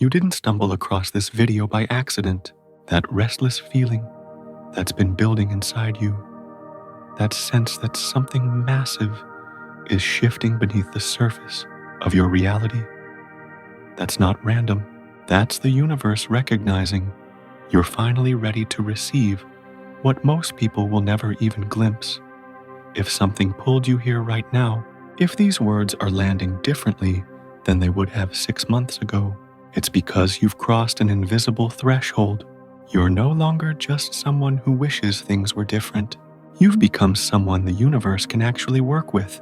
You didn't stumble across this video by accident. That restless feeling that's been building inside you, that sense that something massive is shifting beneath the surface of your reality. That's not random. That's the universe recognizing you're finally ready to receive what most people will never even glimpse. If something pulled you here right now, if these words are landing differently than they would have 6 months ago, it's because you've crossed an invisible threshold. You're no longer just someone who wishes things were different. You've become someone the universe can actually work with.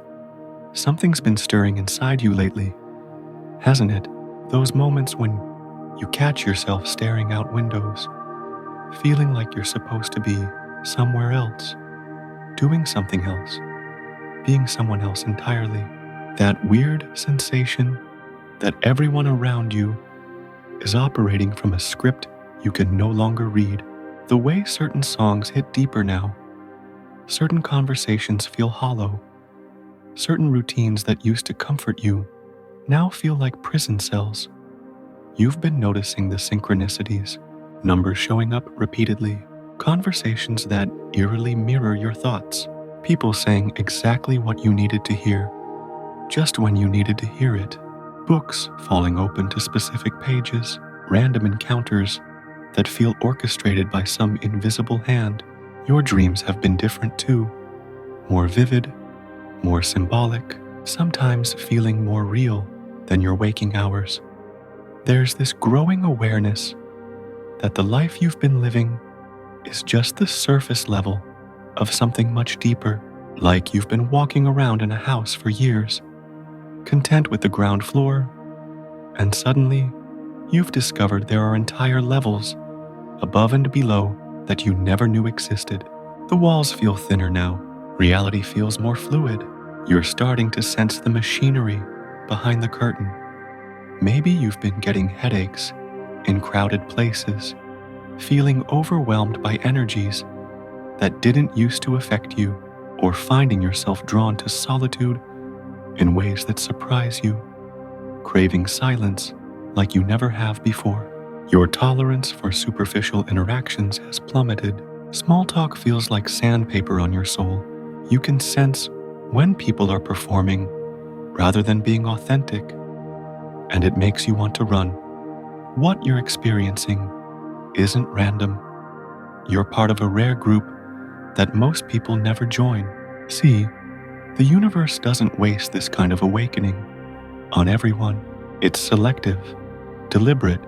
Something's been stirring inside you lately, hasn't it? Those moments when you catch yourself staring out windows, feeling like you're supposed to be somewhere else, doing something else, being someone else entirely. That weird sensation that everyone around you is operating from a script you can no longer read. The way certain songs hit deeper now, certain conversations feel hollow, certain routines that used to comfort you now feel like prison cells. You've been noticing the synchronicities, numbers showing up repeatedly, conversations that eerily mirror your thoughts, people saying exactly what you needed to hear, just when you needed to hear it, books falling open to specific pages, random encounters that feel orchestrated by some invisible hand. Your dreams have been different too, more vivid, more symbolic, sometimes feeling more real than your waking hours. There's this growing awareness that the life you've been living is just the surface level of something much deeper, like you've been walking around in a house for years, content with the ground floor, and suddenly you've discovered there are entire levels above and below that you never knew existed. The walls feel thinner now. Reality feels more fluid. You're starting to sense the machinery behind the curtain. Maybe you've been getting headaches in crowded places, feeling overwhelmed by energies that didn't used to affect you, or finding yourself drawn to solitude in ways that surprise you, craving silence like you never have before. Your tolerance for superficial interactions has plummeted. Small talk feels like sandpaper on your soul. You can sense when people are performing rather than being authentic, and it makes you want to run. What you're experiencing isn't random. You're part of a rare group that most people never join. See, the universe doesn't waste this kind of awakening on everyone. It's selective, deliberate.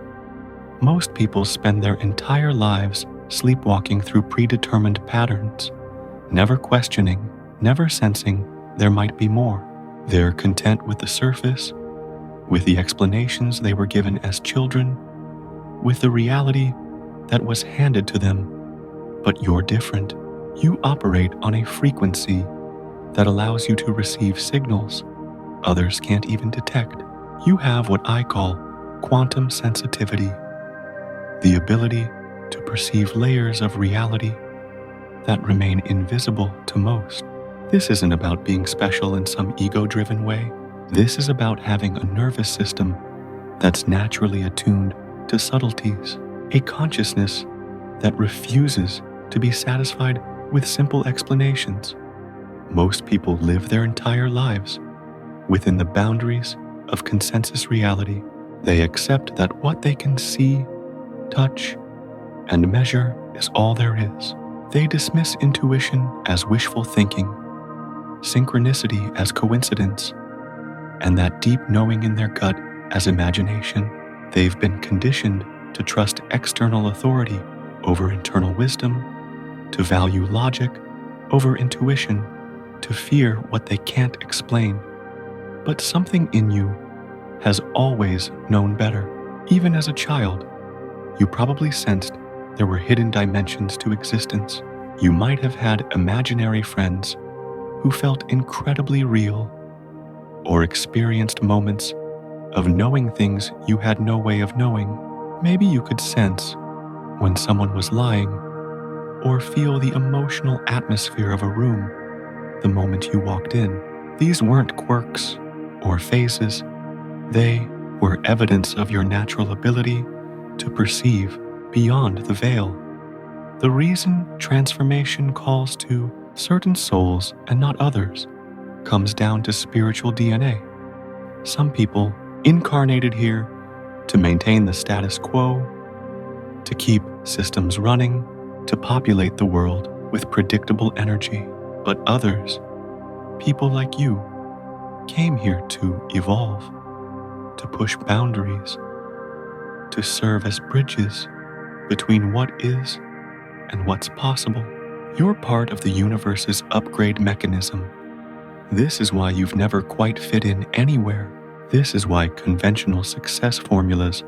Most people spend their entire lives sleepwalking through predetermined patterns, never questioning, never sensing there might be more. They're content with the surface, with the explanations they were given as children, with the reality that was handed to them. But you're different. You operate on a frequency that allows you to receive signals others can't even detect. You have what I call quantum sensitivity, the ability to perceive layers of reality that remain invisible to most. This isn't about being special in some ego-driven way. This is about having a nervous system that's naturally attuned to subtleties, a consciousness that refuses to be satisfied with simple explanations. Most people live their entire lives within the boundaries of consensus reality. They accept that what they can see, touch, and measure is all there is. They dismiss intuition as wishful thinking, synchronicity as coincidence, and that deep knowing in their gut as imagination. They've been conditioned to trust external authority over internal wisdom, to value logic over intuition, to fear what they can't explain. But something in you has always known better. Even as a child, you probably sensed there were hidden dimensions to existence. You might have had imaginary friends who felt incredibly real, or experienced moments of knowing things you had no way of knowing. Maybe you could sense when someone was lying, or feel the emotional atmosphere of a room the moment you walked in. These weren't quirks or phases. They were evidence of your natural ability to perceive beyond the veil. The reason transformation calls to certain souls and not others comes down to spiritual DNA. Some people incarnated here to maintain the status quo, to keep systems running, to populate the world with predictable energy. But others, people like you, came here to evolve, to push boundaries, to serve as bridges between what is and what's possible. You're part of the universe's upgrade mechanism. This is why you've never quite fit in anywhere. This is why conventional success formulas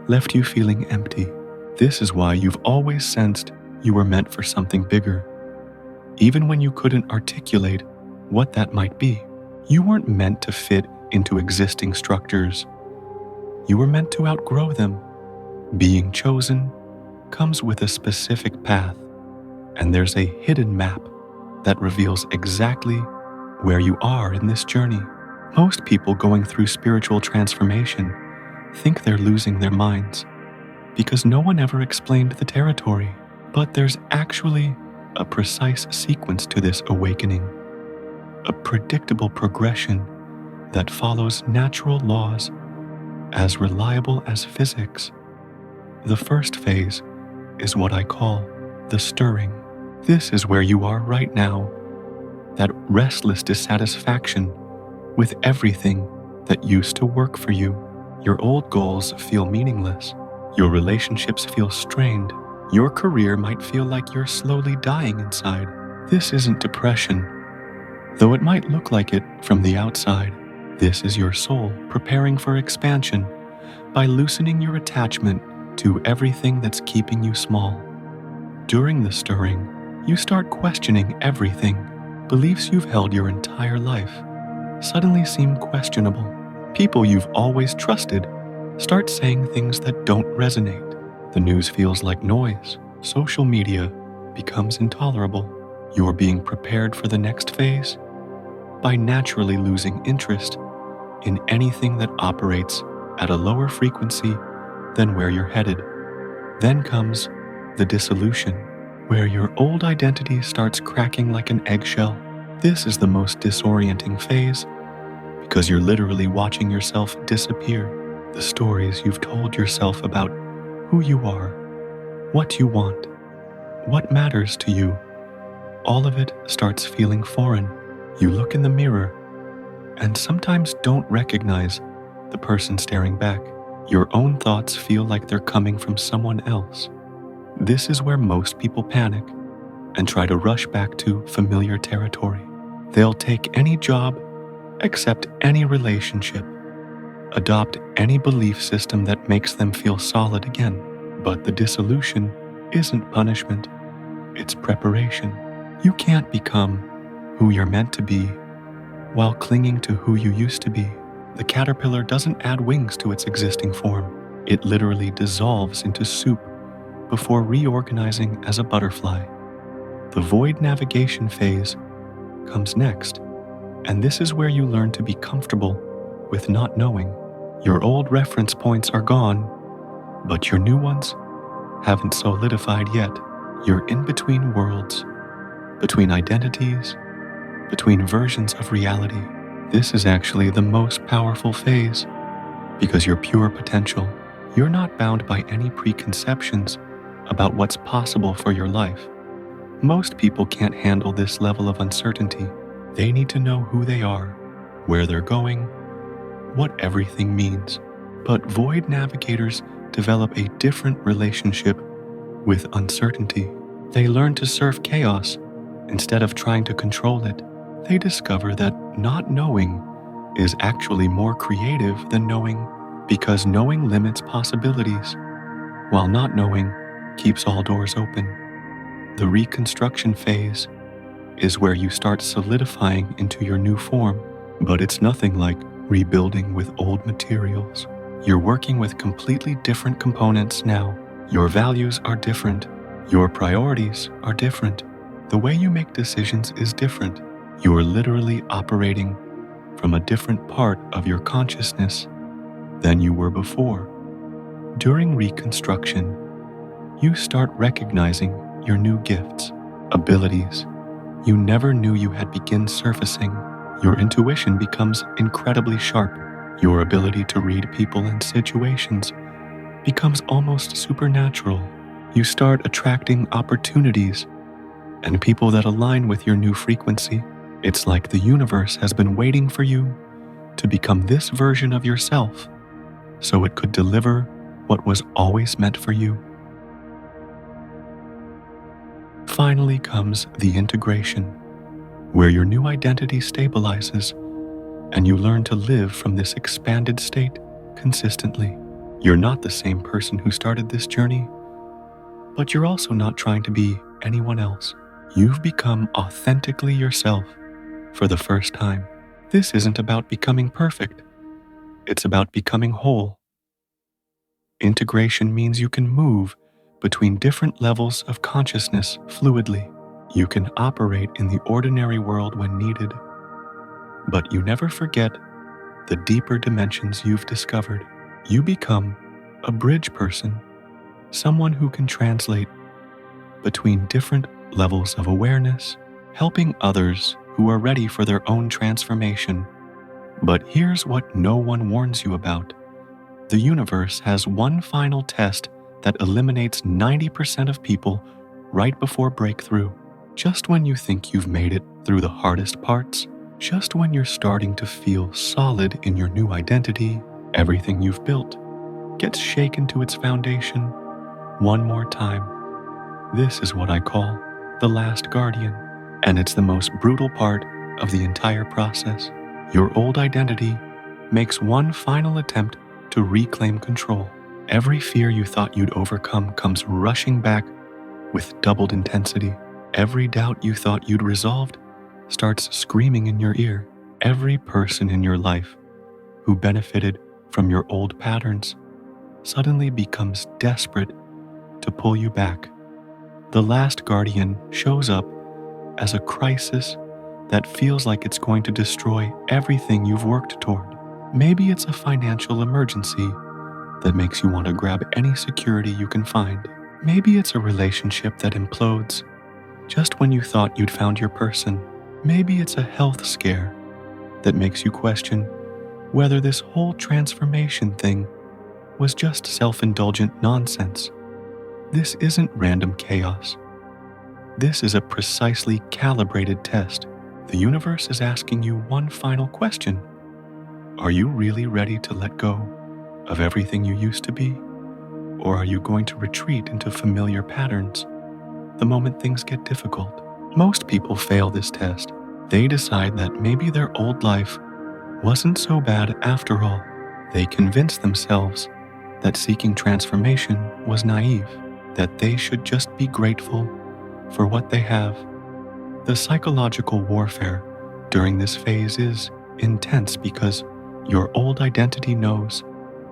left you feeling empty. This is why you've always sensed you were meant for something bigger, even when you couldn't articulate what that might be. You weren't meant to fit into existing structures. You were meant to outgrow them. Being chosen comes with a specific path, and there's a hidden map that reveals exactly where you are in this journey. Most people going through spiritual transformation think they're losing their minds because no one ever explained the territory. But there's actually a precise sequence to this awakening, a predictable progression that follows natural laws as reliable as physics. The first phase is what I call the stirring. This is where you are right now, that restless dissatisfaction with everything that used to work for you. Your old goals feel meaningless. Your relationships feel strained. Your career might feel like you're slowly dying inside. This isn't depression, though it might look like it from the outside. This is your soul preparing for expansion by loosening your attachment to everything that's keeping you small. During the stirring, you start questioning everything. Beliefs you've held your entire life suddenly seem questionable. People you've always trusted start saying things that don't resonate. The news feels like noise. Social media becomes intolerable. You're being prepared for the next phase by naturally losing interest in anything that operates at a lower frequency than where you're headed. Then comes the dissolution, where your old identity starts cracking like an eggshell. This is the most disorienting phase because you're literally watching yourself disappear. The stories you've told yourself about who you are, what you want, what matters to you, all of it starts feeling foreign. You look in the mirror and sometimes don't recognize the person staring back. Your own thoughts feel like they're coming from someone else. This is where most people panic and try to rush back to familiar territory. They'll take any job, accept any relationship, adopt any belief system that makes them feel solid again. But the dissolution isn't punishment, it's preparation. You can't become who you're meant to be while clinging to who you used to be. The caterpillar doesn't add wings to its existing form. It literally dissolves into soup before reorganizing as a butterfly. The void navigation phase comes next, and this is where you learn to be comfortable with not knowing. Your old reference points are gone, but your new ones haven't solidified yet. You're in between worlds, between identities, between versions of reality. This is actually the most powerful phase because you're pure potential. You're not bound by any preconceptions about what's possible for your life. Most people can't handle this level of uncertainty. They need to know who they are, where they're going, what everything means. But void navigators develop a different relationship with uncertainty. They learn to surf chaos instead of trying to control it. They discover that not knowing is actually more creative than knowing, because knowing limits possibilities, while not knowing keeps all doors open. The reconstruction phase is where you start solidifying into your new form, but it's nothing like rebuilding with old materials. You're working with completely different components now. Your values are different. Your priorities are different. The way you make decisions is different. You are literally operating from a different part of your consciousness than you were before. During Reconstruction, you start recognizing your new gifts, abilities you never knew you had begin surfacing. Your intuition becomes incredibly sharp. Your ability to read people and situations becomes almost supernatural. You start attracting opportunities and people that align with your new frequency. It's like the universe has been waiting for you to become this version of yourself so it could deliver what was always meant for you. Finally comes the integration, where your new identity stabilizes and you learn to live from this expanded state consistently. You're not the same person who started this journey, but you're also not trying to be anyone else. You've become authentically yourself for the first time. This isn't about becoming perfect. It's about becoming whole. Integration means you can move between different levels of consciousness fluidly. You can operate in the ordinary world when needed, but you never forget the deeper dimensions you've discovered. You become a bridge person, someone who can translate between different levels of awareness, helping others who are ready for their own transformation. But here's what no one warns you about. The universe has one final test that eliminates 90% of people right before breakthrough. Just when you think you've made it through the hardest parts, just when you're starting to feel solid in your new identity, everything you've built gets shaken to its foundation one more time. This is what I call the last guardian, and it's the most brutal part of the entire process. Your old identity makes one final attempt to reclaim control. Every fear you thought you'd overcome comes rushing back with doubled intensity. Every doubt you thought you'd resolved starts screaming in your ear. Every person in your life who benefited from your old patterns suddenly becomes desperate to pull you back. The last guardian shows up as a crisis that feels like it's going to destroy everything you've worked toward. Maybe it's a financial emergency that makes you want to grab any security you can find. Maybe it's a relationship that implodes just when you thought you'd found your person. Maybe it's a health scare that makes you question whether this whole transformation thing was just self-indulgent nonsense. This isn't random chaos. This is a precisely calibrated test. The universe is asking you one final question. Are you really ready to let go of everything you used to be? Or are you going to retreat into familiar patterns the moment things get difficult? Most people fail this test. They decide that maybe their old life wasn't so bad after all. They convince themselves that seeking transformation was naive, that they should just be grateful for what they have. The psychological warfare during this phase is intense because your old identity knows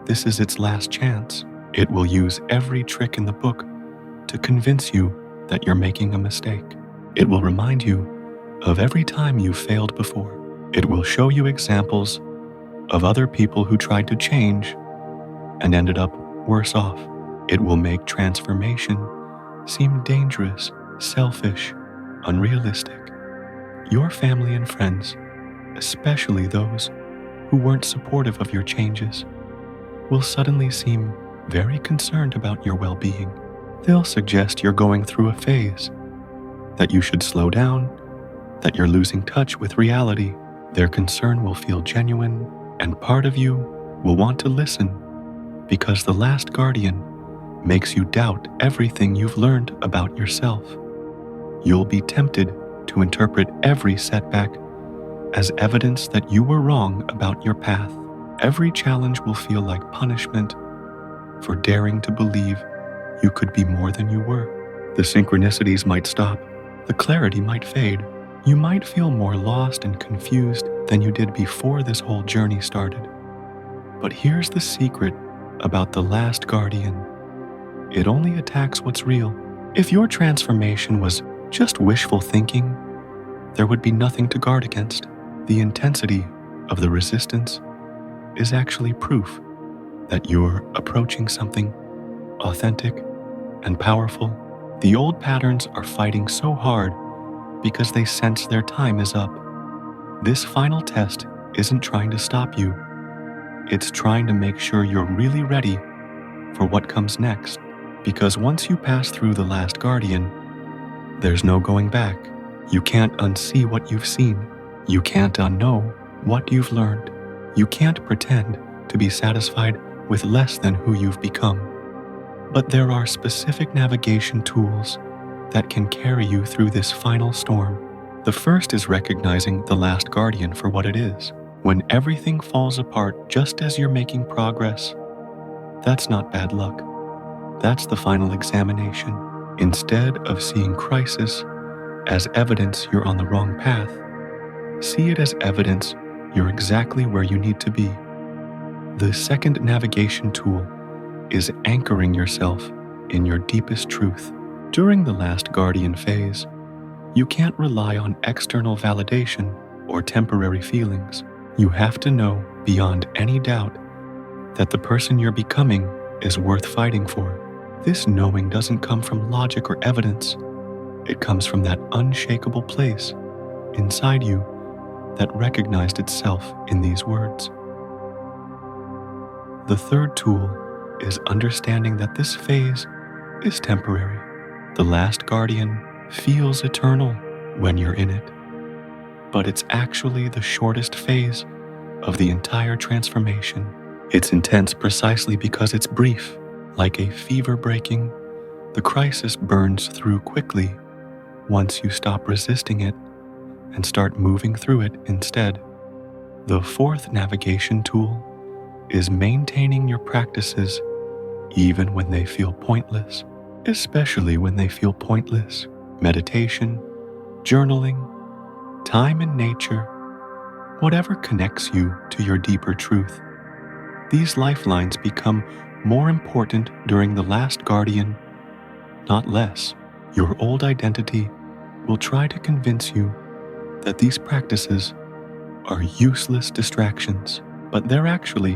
this is its last chance. It will use every trick in the book to convince you that you're making a mistake. It will remind you of every time you failed before. It will show you examples of other people who tried to change and ended up worse off. It will make transformation seem dangerous, selfish, unrealistic. Your family and friends, especially those who weren't supportive of your changes, will suddenly seem very concerned about your well-being. They'll suggest you're going through a phase, that you should slow down, that you're losing touch with reality. Their concern will feel genuine, and part of you will want to listen, because the last guardian makes you doubt everything you've learned about yourself. You'll be tempted to interpret every setback as evidence that you were wrong about your path. Every challenge will feel like punishment for daring to believe you could be more than you were. The synchronicities might stop. The clarity might fade. You might feel more lost and confused than you did before this whole journey started. But here's the secret about the last guardian. It only attacks what's real. If your transformation was just wishful thinking, there would be nothing to guard against. The intensity of the resistance is actually proof that you're approaching something authentic and powerful. The old patterns are fighting so hard because they sense their time is up. This final test isn't trying to stop you. It's trying to make sure you're really ready for what comes next. Because once you pass through the last guardian, there's no going back. You can't unsee what you've seen. You can't unknow what you've learned. You can't pretend to be satisfied with less than who you've become. But there are specific navigation tools that can carry you through this final storm. The first is recognizing the last guardian for what it is. When everything falls apart just as you're making progress, that's not bad luck. That's the final examination. Instead of seeing crisis as evidence you're on the wrong path, see it as evidence you're exactly where you need to be. The second navigation tool is anchoring yourself in your deepest truth. During the last guardian phase, you can't rely on external validation or temporary feelings. You have to know beyond any doubt that the person you're becoming is worth fighting for. This knowing doesn't come from logic or evidence. It comes from that unshakable place inside you that recognized itself in these words. The third tool is understanding that this phase is temporary. The last guardian feels eternal when you're in it, but it's actually the shortest phase of the entire transformation. It's intense precisely because it's brief. Like a fever breaking, the crisis burns through quickly once you stop resisting it and start moving through it instead. The fourth navigation tool is maintaining your practices even when they feel pointless, especially when they feel pointless. Meditation, journaling, time in nature, whatever connects you to your deeper truth. These lifelines become more important during the last guardian, not less. Your old identity will try to convince you that these practices are useless distractions, but they're actually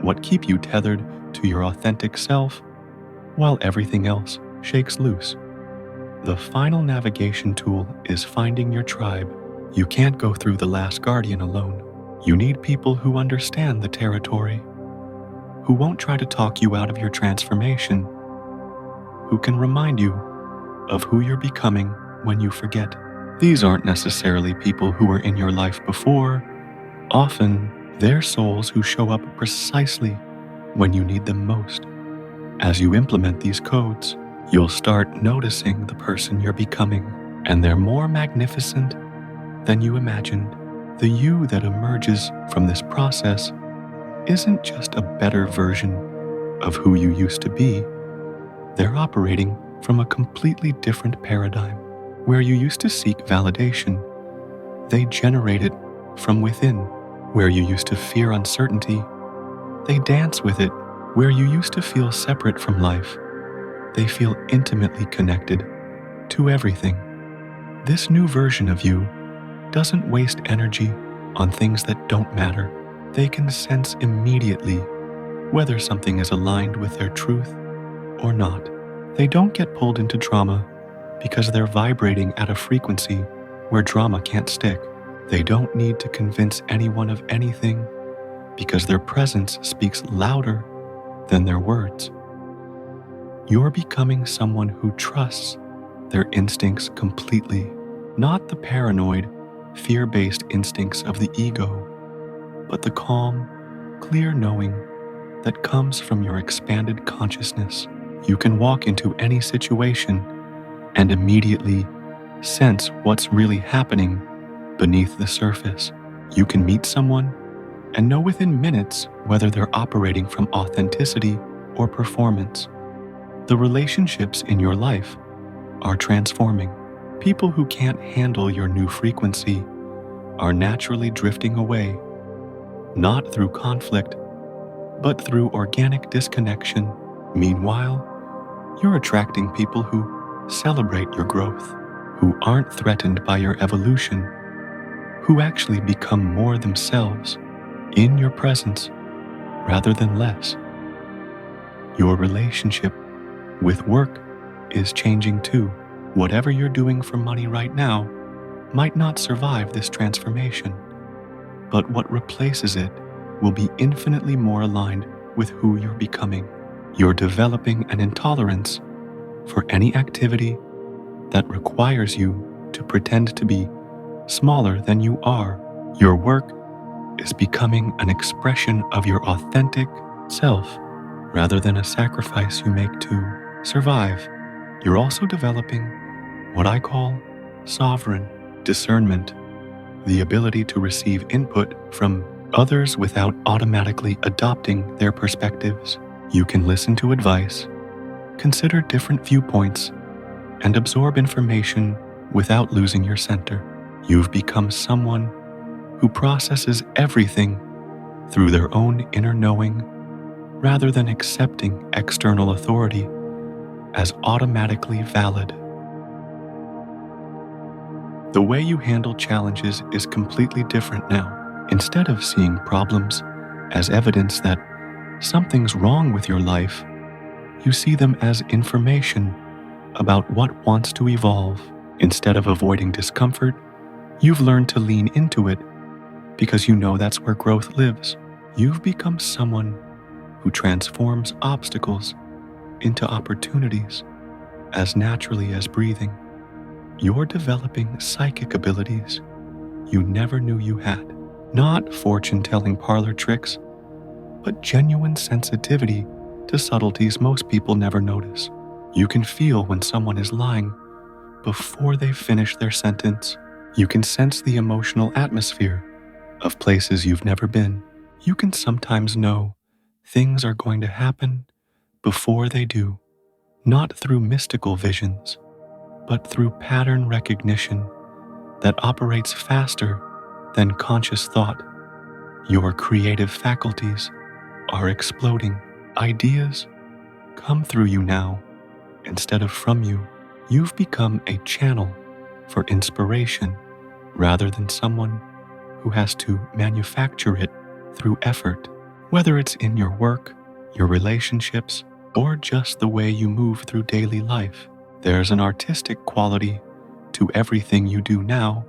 what keep you tethered to your authentic self while everything else shakes loose. The final navigation tool is finding your tribe. You can't go through the last guardian alone. You need people who understand the territory, who won't try to talk you out of your transformation, who can remind you of who you're becoming when you forget. These aren't necessarily people who were in your life before. Often, they're souls who show up precisely when you need them most. As you implement these codes, you'll start noticing the person you're becoming, and they're more magnificent than you imagined. The you that emerges from this process isn't just a better version of who you used to be. They're operating from a completely different paradigm. Where you used to seek validation, they generate it from within. Where you used to fear uncertainty, they dance with it. Where you used to feel separate from life, they feel intimately connected to everything. This new version of you doesn't waste energy on things that don't matter. They can sense immediately whether something is aligned with their truth or not. They don't get pulled into drama because they're vibrating at a frequency where drama can't stick. They don't need to convince anyone of anything because their presence speaks louder than their words. You're becoming someone who trusts their instincts completely, not the paranoid, fear-based instincts of the ego, but the calm, clear knowing that comes from your expanded consciousness. You can walk into any situation and immediately sense what's really happening beneath the surface. You can meet someone and know within minutes whether they're operating from authenticity or performance. The relationships in your life are transforming. People who can't handle your new frequency are naturally drifting away, not through conflict, but through organic disconnection. Meanwhile, you're attracting people who celebrate your growth, who aren't threatened by your evolution, who actually become more themselves in your presence rather than less. Your relationship with work is changing too. Whatever you're doing for money right now might not survive this transformation, but what replaces it will be infinitely more aligned with who you're becoming. You're developing an intolerance for any activity that requires you to pretend to be smaller than you are. Your work is becoming an expression of your authentic self rather than a sacrifice you make to survive. You're also developing what I call sovereign discernment, the ability to receive input from others without automatically adopting their perspectives. You can listen to advice, consider different viewpoints, and absorb information without losing your center. You've become someone who processes everything through their own inner knowing rather than accepting external authority as automatically valid. The way you handle challenges is completely different now. Instead of seeing problems as evidence that something's wrong with your life, you see them as information about what wants to evolve. Instead of avoiding discomfort, you've learned to lean into it because you know that's where growth lives. You've become someone who transforms obstacles into opportunities as naturally as breathing. You're developing psychic abilities you never knew you had. Not fortune-telling parlor tricks, but genuine sensitivity to subtleties most people never notice. You can feel when someone is lying before they finish their sentence. You can sense the emotional atmosphere of places you've never been. You can sometimes know things are going to happen before they do, not through mystical visions, but through pattern recognition that operates faster than conscious thought. Your creative faculties are exploding. Ideas come through you now instead of from you. You've become a channel for inspiration rather than someone who has to manufacture it through effort. Whether it's in your work, your relationships, or just the way you move through daily life, there's an artistic quality to everything you do now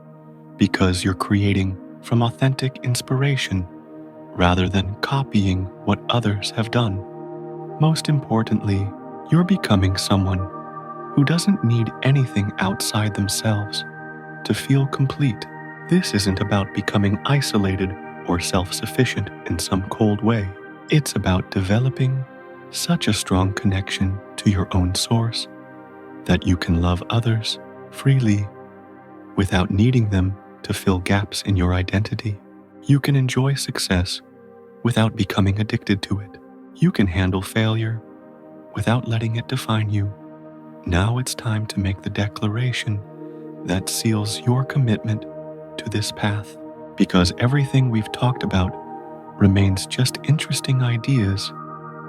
because you're creating from authentic inspiration rather than copying what others have done. Most importantly, you're becoming someone who doesn't need anything outside themselves to feel complete. This isn't about becoming isolated or self-sufficient in some cold way. It's about developing such a strong connection to your own source that you can love others freely without needing them to fill gaps in your identity. You can enjoy success without becoming addicted to it. You can handle failure without letting it define you. Now it's time to make the declaration that seals your commitment to this path, because everything we've talked about remains just interesting ideas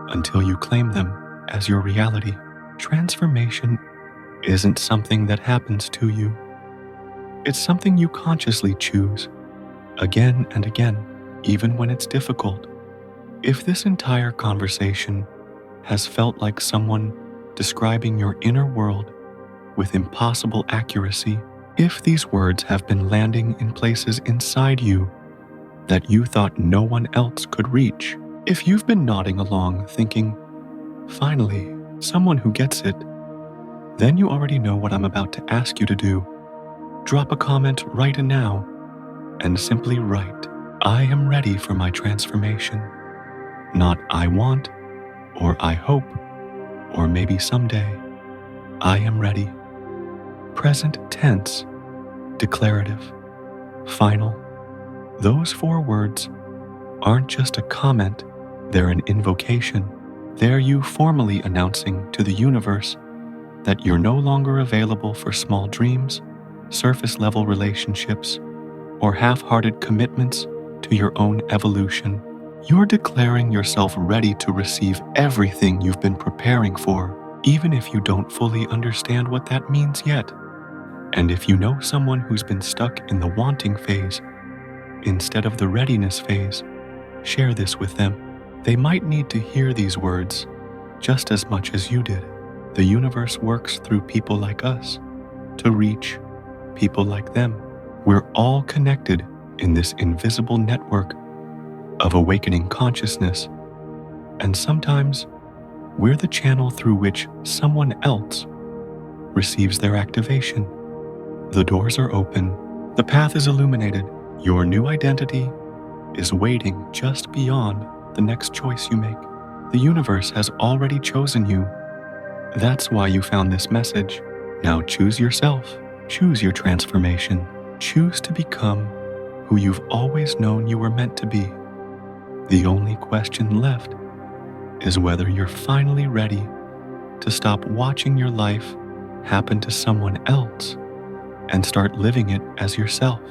until you claim them as your reality. Transformation isn't something that happens to you. It's something you consciously choose, again and again, even when it's difficult. If this entire conversation has felt like someone describing your inner world with impossible accuracy, if these words have been landing in places inside you that you thought no one else could reach, if you've been nodding along thinking, finally, someone who gets it, then you already know what I'm about to ask you to do. Drop a comment right now and simply write, I am ready for my transformation. Not I want, or I hope, or maybe someday. I am ready. Present tense, declarative, final. Those 4 words aren't just a comment, they're an invocation. They're you formally announcing to the universe that you're no longer available for small dreams, surface-level relationships, or half-hearted commitments to your own evolution. You're declaring yourself ready to receive everything you've been preparing for, even if you don't fully understand what that means yet. And if you know someone who's been stuck in the wanting phase instead of the readiness phase, share this with them. They might need to hear these words just as much as you did. The universe works through people like us to reach people like them. We're all connected in this invisible network of awakening consciousness, and sometimes we're the channel through which someone else receives their activation. The doors are open, the path is illuminated, your new identity is waiting just beyond the next choice you make. The universe has already chosen you. That's why you found this message. Now choose yourself, choose your transformation, choose to become who you've always known you were meant to be. The only question left is whether you're finally ready to stop watching your life happen to someone else and start living it as yourself.